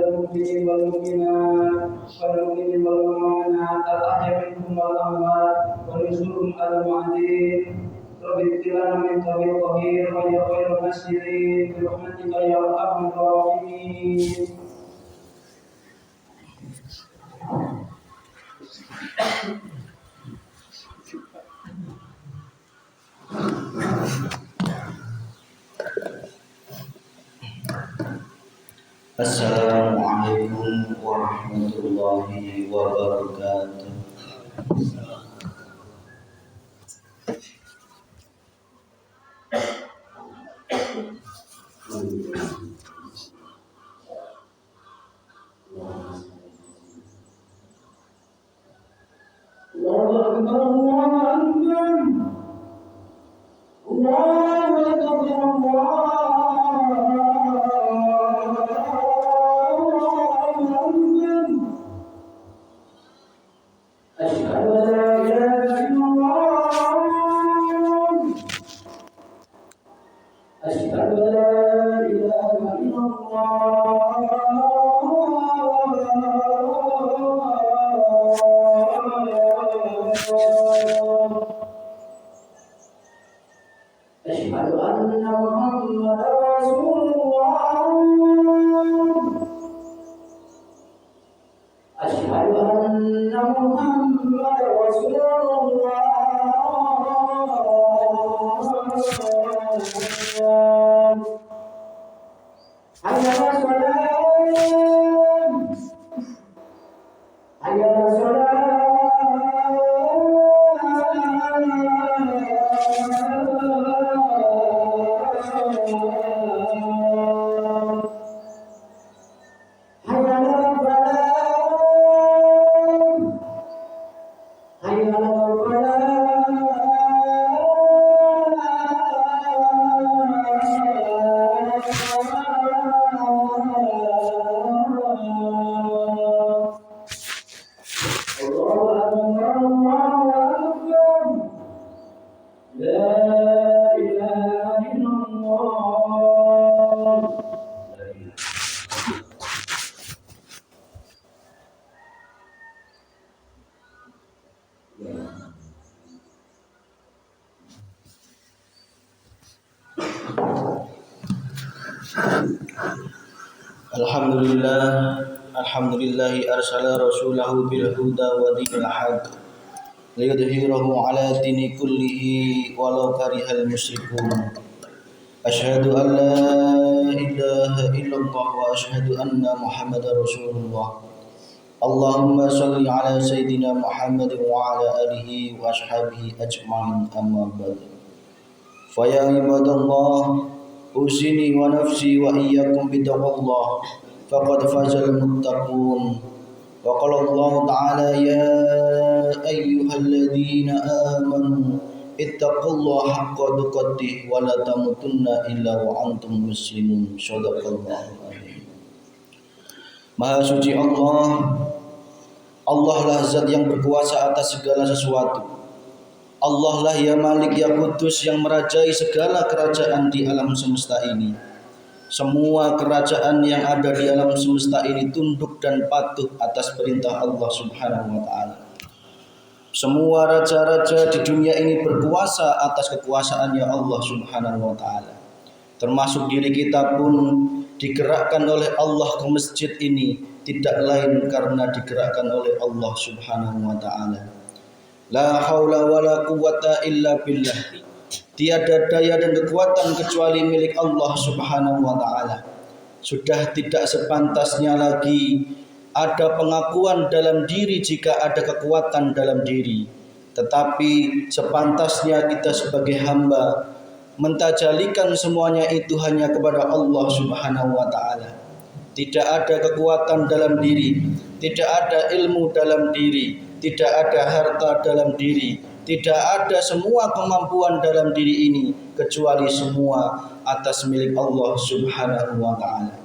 المؤمنين والمؤمنات والمؤمنين والمؤمنات الأحياء منهم والأموات ونزلهم على المعدين رب ابتلانا من طريق طهير ويا خير الناصرين برحمتك يا أرحم الراحمين. Assalamualaikum warahmatullahi wabarakatuh. Alhamdulillahi arsala rasulahu bil huda wa dinil haq liyudhhirahu ala dini kullihi walau karihal musyrikun. Asyhadu an la ilaha illallah wa asyhadu anna Muhammadar Rasulullah. Allahumma shalli ala sayyidina Muhammad wa ala alihi wa ashabihi ajma'in, amma ba'd. Fa ya ibadallah, usini wa nafsi wa iyyakum bitaqwallah faqad fazal muttaqun. Wa qala Allah ta'ala ya ayyuhalladzina amanu ittaqullaha haqqa tuqatih wa la tamutunna illa wa antum muslimun. Shadaqallahu adzim. Maha suci Allah, Allah lah zat yang berkuasa atas segala sesuatu. Allah lah ya Malik ya Kudus yang merajai segala kerajaan di alam semesta ini. Semua kerajaan yang ada di alam semesta ini tunduk dan patuh atas perintah Allah Subhanahu wa ta'ala. Semua raja-raja di dunia ini berkuasa atas kekuasaannya Allah Subhanahu wa ta'ala. Termasuk diri kita pun digerakkan oleh Allah ke masjid ini tidak lain karena digerakkan oleh Allah Subhanahu wa ta'ala. La haula wala quwwata illa billah. Tiada daya dan kekuatan kecuali milik Allah Subhanahu wa ta'ala. Sudah tidak sepantasnya lagi ada pengakuan dalam diri jika ada kekuatan dalam diri. Tetapi sepantasnya kita sebagai hamba mentajalikan semuanya itu hanya kepada Allah Subhanahu wa ta'ala. Tidak ada kekuatan dalam diri, tidak ada ilmu dalam diri, tidak ada harta dalam diri, tidak ada semua kemampuan dalam diri ini kecuali semua atas milik Allah Subhanahu wa ta'ala.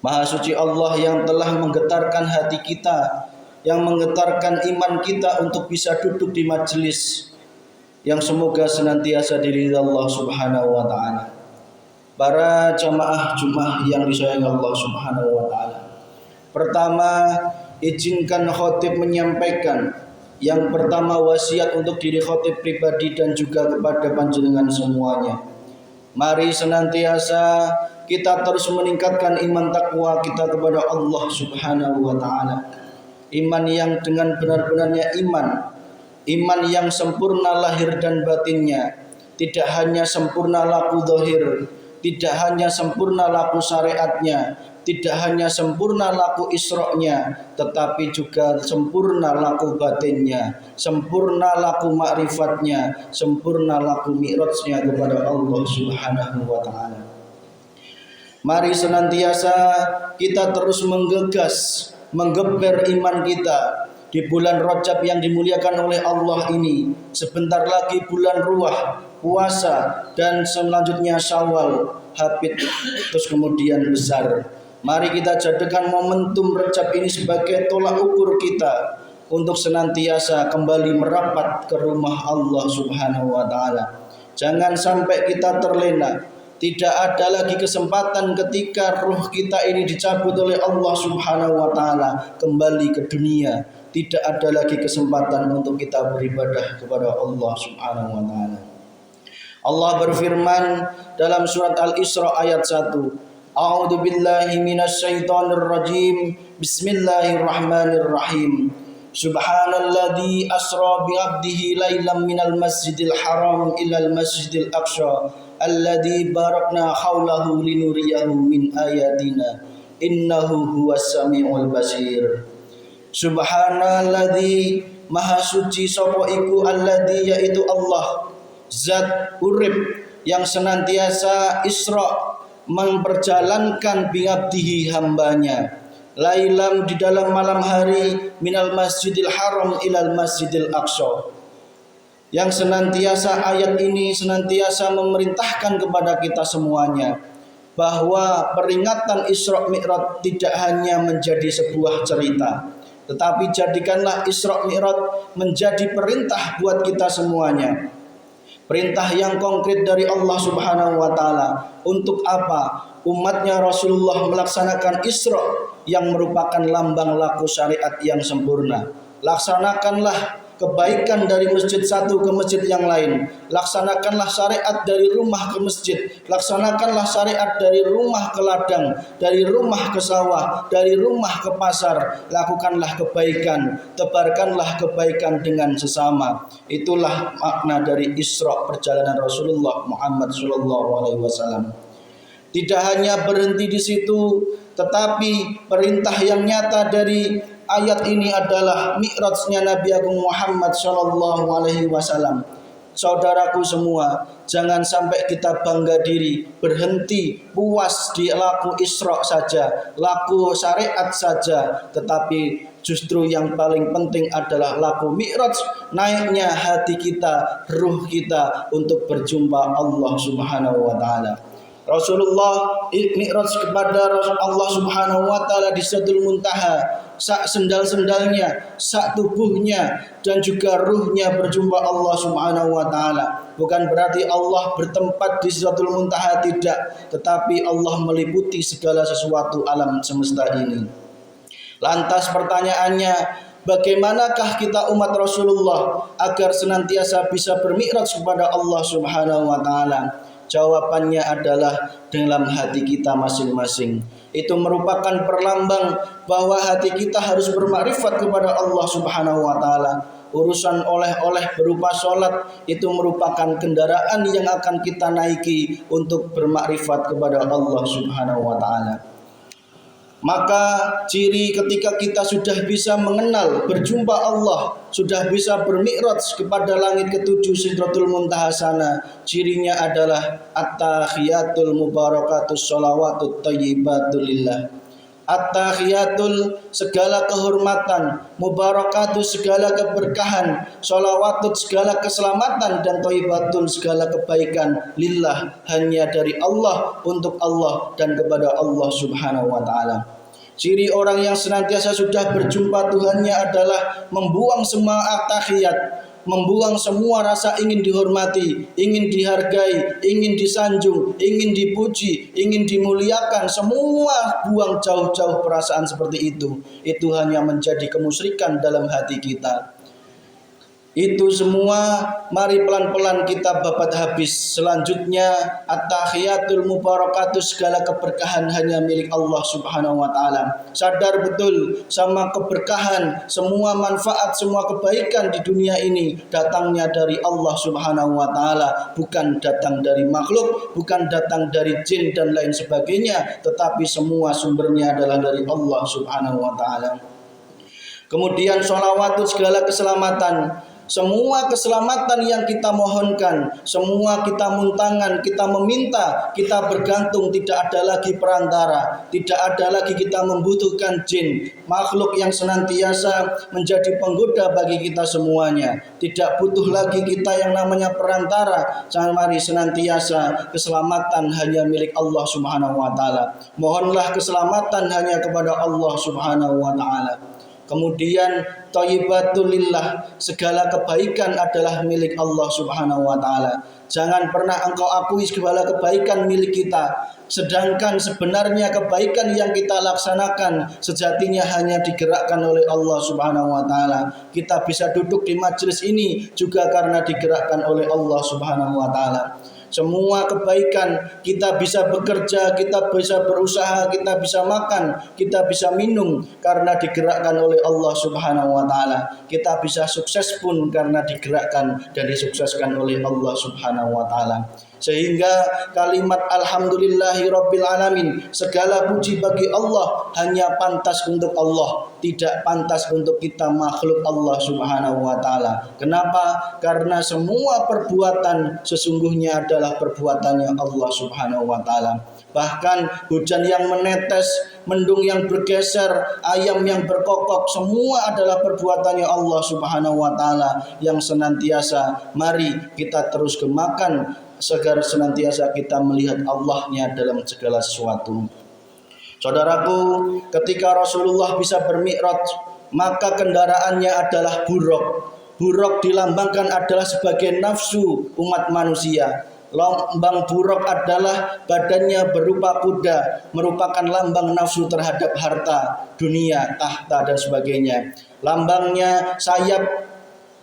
Maha suci Allah yang telah menggetarkan hati kita, yang menggetarkan iman kita untuk bisa duduk di majelis yang semoga senantiasa diridhai Allah Subhanahu wa ta'ala. Para jamaah Jumat yang disayangi Allah Subhanahu wa ta'ala, Pertama, izinkan khotib menyampaikan. Yang pertama, wasiat untuk diri khotib pribadi dan juga kepada panjenengan semuanya. Mari senantiasa kita terus meningkatkan iman takwa kita kepada Allah Subhanahu wa taala. Iman yang dengan benar-benarnya iman yang sempurna lahir dan batinnya, tidak hanya sempurna laku zahir, tidak hanya sempurna laku syariatnya, tidak hanya sempurna laku isroknya, tetapi juga sempurna laku batinnya, sempurna laku ma'rifatnya, sempurna laku mi'rajnya kepada Allah Subhanahu wa taala. Mari senantiasa kita terus menggeber iman kita di bulan Rajab yang dimuliakan oleh Allah ini. Sebentar lagi bulan Ruah, puasa, dan selanjutnya Syawal, Habid, terus kemudian besar. Mari kita jadikan momentum Rajab ini sebagai tolak ukur kita untuk senantiasa kembali merapat ke rumah Allah Subhanahu wa taala. Jangan sampai kita terlena. Tidak ada lagi kesempatan ketika ruh kita ini dicabut oleh Allah Subhanahu wa taala kembali ke dunia. Tidak ada lagi kesempatan untuk kita beribadah kepada Allah Subhanahu wa taala. Allah berfirman dalam surat Al-Isra ayat 1. A'udzu billahi minasyaitonir rajim. Bismillahirrahmanirrahim. Subhanalladzi asra bi 'abdihi lailan minal masjidil haram ilal masjidil aqsa alladzi barakna haulahu linuriyahu min ayatina innahu huwas samiul basir. Subhanalladzi maha suci sapa iku alladzi yaitu Allah zat urip yang senantiasa Isra memperjalankan bi'abdihi hambanya lailam di dalam malam hari minal masjidil haram ilal masjidil aqsa, yang senantiasa ayat ini senantiasa memerintahkan kepada kita semuanya bahwa peringatan Isra Mi'raj tidak hanya menjadi sebuah cerita, tetapi jadikanlah Isra Mi'raj menjadi perintah buat kita semuanya. Perintah yang konkret dari Allah Subhanahu wa taala. Untuk apa? Umatnya Rasulullah melaksanakan Isra yang merupakan lambang laku syariat yang sempurna. Laksanakanlah kebaikan dari masjid satu ke masjid yang lain. Laksanakanlah syariat dari rumah ke masjid. Laksanakanlah syariat dari rumah ke ladang, dari rumah ke sawah, dari rumah ke pasar. Lakukanlah kebaikan, tebarkanlah kebaikan dengan sesama. Itulah makna dari Isra perjalanan Rasulullah Muhammad SAW. Tidak hanya berhenti di situ, tetapi perintah yang nyata dari ayat ini adalah mi'rajnya Nabi Agung Muhammad SAW. Saudaraku semua, jangan sampai kita bangga diri, berhenti, puas di laku Isra saja, laku syariat saja, tetapi justru yang paling penting adalah laku mi'raj, naiknya hati kita, ruh kita untuk berjumpa Allah Subhanahu wa taala. Rasulullah mi'raj kepada Allah Subhanahu wa taala di Sidratul Muntaha, sak sendal-sendalnya, sak tubuhnya dan juga ruhnya berjumpa Allah Subhanahu wa taala. Bukan berarti Allah bertempat di Sidratul Muntaha, tidak, tetapi Allah meliputi segala sesuatu alam semesta ini. Lantas pertanyaannya, bagaimanakah kita umat Rasulullah agar senantiasa bisa bermi'raj kepada Allah Subhanahu wa taala? Jawabannya adalah dalam hati kita masing-masing. Itu merupakan perlambang bahwa hati kita harus bermakrifat kepada Allah Subhanahu wa taala. Urusan oleh-oleh berupa sholat itu merupakan kendaraan yang akan kita naiki untuk bermakrifat kepada Allah Subhanahu wa taala. Maka ciri ketika kita sudah bisa mengenal, berjumpa Allah, sudah bisa bermi'raj kepada langit ketujuh Sidratul Muntaha sana, cirinya adalah at-tahiyatul mubarakatus sholawatut thayyibatul lillah. At-tahiyatul segala kehormatan, mubarakatus segala keberkahan, sholawatut segala keselamatan, dan thayyibatul segala kebaikan lillah hanya dari Allah, untuk Allah dan kepada Allah Subhanahu wa taala. Ciri orang yang senantiasa sudah berjumpa Tuhannya adalah membuang semua at-tahiyat, membuang semua rasa ingin dihormati, ingin dihargai, ingin disanjung, ingin dipuji, ingin dimuliakan, semua buang jauh-jauh perasaan seperti itu. Itu hanya menjadi kemusyrikan dalam hati kita. Itu semua mari pelan-pelan kita babat habis. Selanjutnya at-tahiyatul mubarakatus, segala keberkahan hanya milik Allah Subhanahu wa taala. Sadar betul sama keberkahan, semua manfaat, semua kebaikan di dunia ini datangnya dari Allah Subhanahu wa taala, bukan datang dari makhluk, bukan datang dari jin dan lain sebagainya, tetapi semua sumbernya adalah dari Allah Subhanahu wa taala. Kemudian sholawat segala keselamatan. Semua keselamatan yang kita mohonkan, semua kita muntangan, kita meminta, kita bergantung, tidak ada lagi perantara, tidak ada lagi kita membutuhkan jin, makhluk yang senantiasa menjadi penggoda bagi kita semuanya. Tidak butuh lagi kita yang namanya perantara. Mari senantiasa keselamatan hanya milik Allah Subhanahu wa taala. Mohonlah keselamatan hanya kepada Allah Subhanahu wa taala. Kemudian thayyibatulillah, segala kebaikan adalah milik Allah Subhanahu wa taala. Jangan pernah engkau akui segala kebaikan milik kita, sedangkan sebenarnya kebaikan yang kita laksanakan sejatinya hanya digerakkan oleh Allah Subhanahu wa taala. Kita bisa duduk di majelis ini juga karena digerakkan oleh Allah Subhanahu wa taala. Semua kebaikan, kita bisa bekerja, kita bisa berusaha, kita bisa makan, kita bisa minum karena digerakkan oleh Allah Subhanahu wa taala. Kita bisa sukses pun karena digerakkan dan disukseskan oleh Allah Subhanahu wa taala. Sehingga kalimat alhamdulillahirabbil alamin, segala puji bagi Allah hanya pantas untuk Allah, tidak pantas untuk kita makhluk Allah Subhanahu wa taala. Kenapa? Karena semua perbuatan sesungguhnya adalah perbuatannya Allah Subhanahu wa taala. Bahkan hujan yang menetes, mendung yang bergeser, ayam yang berkokok, semua adalah perbuatannya Allah Subhanahu wa taala yang senantiasa mari kita terus gemakan agar senantiasa kita melihat Allahnya dalam segala sesuatu. Saudaraku, ketika Rasulullah bisa bermi'raj, maka kendaraannya adalah buruk. Buruk dilambangkan adalah sebagai nafsu umat manusia. Lambang buruk adalah badannya berupa kuda, merupakan lambang nafsu terhadap harta, dunia, tahta dan sebagainya. Lambangnya sayap.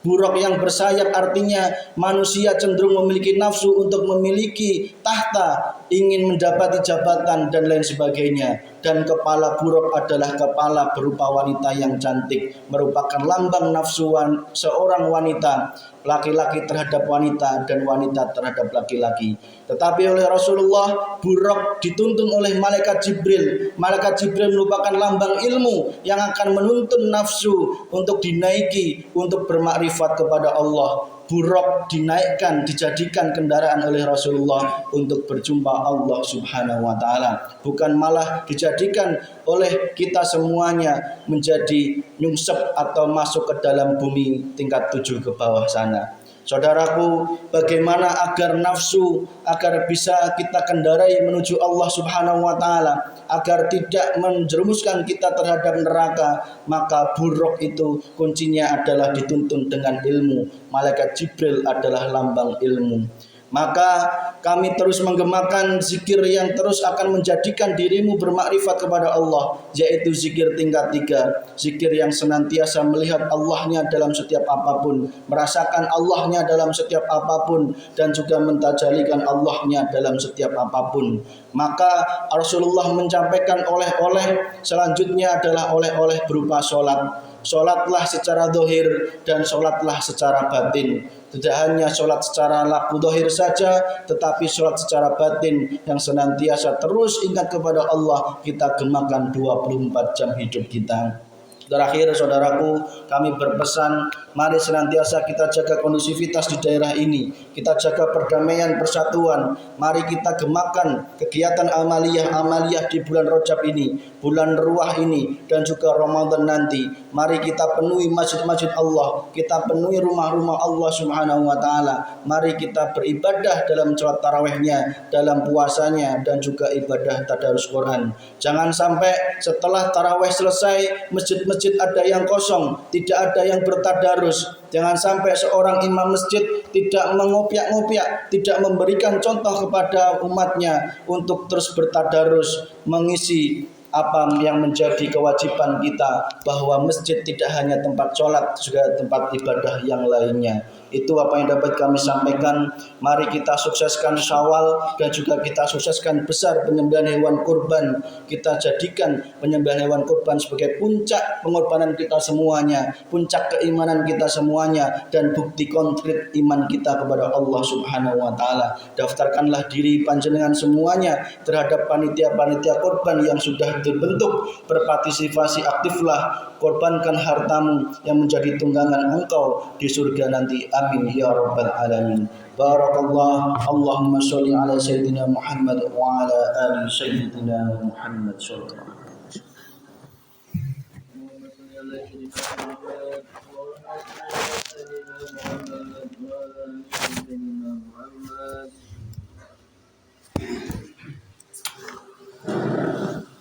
Buruk yang bersayap artinya manusia cenderung memiliki nafsu untuk memiliki tahta, ingin mendapati jabatan dan lain sebagainya. Dan kepala buruk adalah kepala berupa wanita yang cantik, merupakan lambang nafsu seorang wanita, laki-laki terhadap wanita dan wanita terhadap laki-laki. Tetapi oleh Rasulullah, buruk dituntun oleh malaikat Jibril. Malaikat Jibril merupakan lambang ilmu yang akan menuntun nafsu untuk dinaiki, untuk bermakrifat kepada Allah. Buruk dinaikkan, dijadikan kendaraan oleh Rasulullah untuk berjumpa Allah Subhanahu wa taala, bukan malah dijadikan oleh kita semuanya menjadi nyungsep atau masuk ke dalam bumi tingkat 7 ke bawah sana. Saudaraku, bagaimana agar nafsu agar bisa kita kendarai menuju Allah Subhanahu wa taala, agar tidak menjerumuskan kita terhadap neraka? Maka buruk itu kuncinya adalah dituntun dengan ilmu. Malaikat Jibril adalah lambang ilmu. Maka kami terus menggemakan zikir yang terus akan menjadikan dirimu bermakrifat kepada Allah, yaitu zikir tingkat 3. Zikir yang senantiasa melihat Allahnya dalam setiap apapun, merasakan Allahnya dalam setiap apapun, dan juga mentajalikan Allahnya dalam setiap apapun. Maka Rasulullah menyampaikan oleh-oleh selanjutnya adalah oleh-oleh berupa sholat. Sholatlah secara zahir dan sholatlah secara batin. Tidak hanya sholat secara laku zahir saja, tetapi sholat secara batin yang senantiasa terus ingat kepada Allah, kita gemakan 24 jam hidup kita. Terakhir saudaraku, kami berpesan, mari senantiasa kita jaga kondusivitas di daerah ini. Kita jaga perdamaian, persatuan. Mari kita gemakan kegiatan amaliyah di bulan Rajab ini, bulan ruah ini, dan juga Ramadan nanti. Mari kita penuhi masjid-masjid Allah, kita penuhi rumah-rumah Allah Subhanahu wa taala. Mari kita beribadah dalam sholat tarawihnya, dalam puasanya, dan juga ibadah tadarus Quran. Jangan sampai setelah tarawih selesai, masjid masjid-masjid ada yang kosong, tidak ada yang bertadarus. Jangan sampai seorang imam masjid tidak mengopiak-ngopiak, tidak memberikan contoh kepada umatnya untuk terus bertadarus, mengisi apa yang menjadi kewajiban kita, bahwa masjid tidak hanya tempat sholat, juga tempat ibadah yang lainnya. Itu apa yang dapat kami sampaikan. Mari kita sukseskan Syawal dan juga kita sukseskan besar penyembelihan hewan kurban. Kita jadikan penyembelihan hewan kurban sebagai puncak pengorbanan kita semuanya, puncak keimanan kita semuanya, dan bukti konkret iman kita kepada Allah Subhanahu wa taala. Daftarkanlah diri panjenengan semuanya terhadap panitia-panitia kurban yang sudah terbentuk, berpartisipasi aktiflah, korbankan hartamu yang menjadi tunggangan engkau di surga nanti. Amin ya rabbal alamin. Barakallah. Allahumma sholli ala sayyidina Muhammad wa ala ali sayyidina Muhammad sallallahu alaihi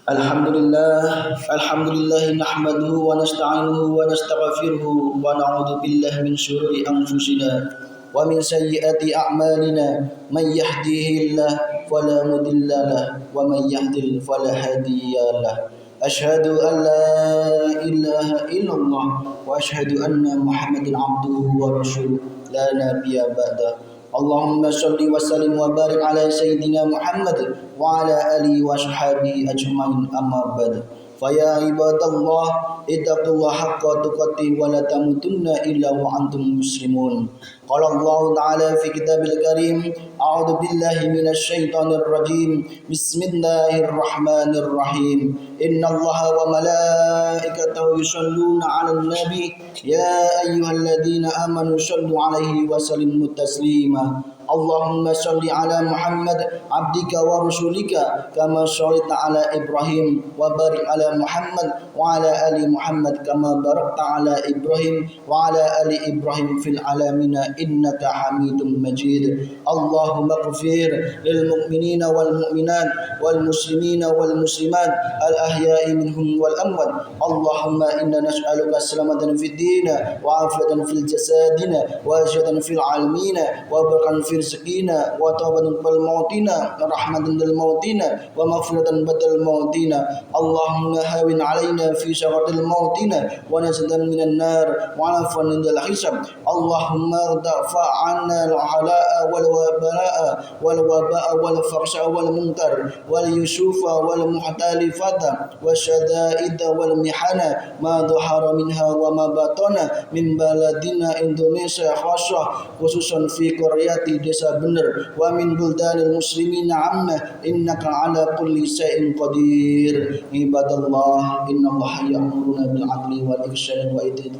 Alhamdulillah nahmaduhu wa nasta'inuhu wa nastaghfiruhu wa na'udzu billahi min syururi anfusina wa min sayyiati a'malina. Man yahdihillahu fala mudilla lahu wa man yudlil fala hadiya lahu. Asyhadu an la ilaha illallah wa asyhadu anna Muhammadan abduhu wa rasuluh la nabiyya ba'da. Allahumma sholli wa sallim wa barik ala sayyidina Muhammad wa ala alihi wa sahbihi ajma'in, amma ba'd. Faya ibadallah ittaqullaha haqqa tuqatih wa la tamutunna illa wa antum muslimun. Qala Allah ta'ala fi kitabil karim, a'udzu billahi minasy syaithanir rajim. Bismillahirrahmanirrahim. Innallaha wa malaikatahu yusholluna 'alan nabi ya ayyuhalladzina amanu shollu 'alaihi wa sallimu taslima. Allahumma sholli ala Muhammad abdika wa rasulika kama shallaita ala Ibrahim wa barik ala Muhammad wa ala ali Muhammad kama barakta ala Ibrahim wa ala ali Ibrahim fil alamin innaka Hamidum Majid. Allahumma ighfir lil mu'minina wal mu'minat wal muslimina wal muslimat al ahya'i minhum wal amwat. Allahumma inna nas'aluka salamatan fid din wa afiyatan fil jasadina wa ajatan fil alamin wa barakan fil rizqina wa tawbatan bal mautina rahmatan lil mautina wa maghfiratan badal mautina. Allahumma hawin alaina fi syaratil mautina wa najatan minan nar wa afwan indal hisab. Allahumma dafa 'anna al ala'a wal wabala'a wal waba'a wal farsha wal munkar wal yusufa wal muhtalifata wasyada'ida wal mihana ma dhahara minha wa ma batana min baladina Indonesia khassah khususan fi qaryati desa bener wa min buldanil muslimina amma innaka ala kulli syai'in qadir. Ibadallah innallaha ya'muruna bil 'adli wal ihsani wa ita'i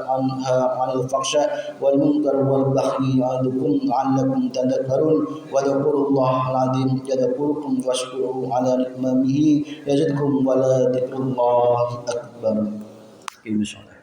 anha 'anil fahsya wal munkar wal baghi ya'idhukum la'allakum tadhakkarun wa dhkurullahal 'azim yadhkurukum washkuruhu 'ala ni'amihi yazidkum wa la dzikrullahi akbar. Insyaallah.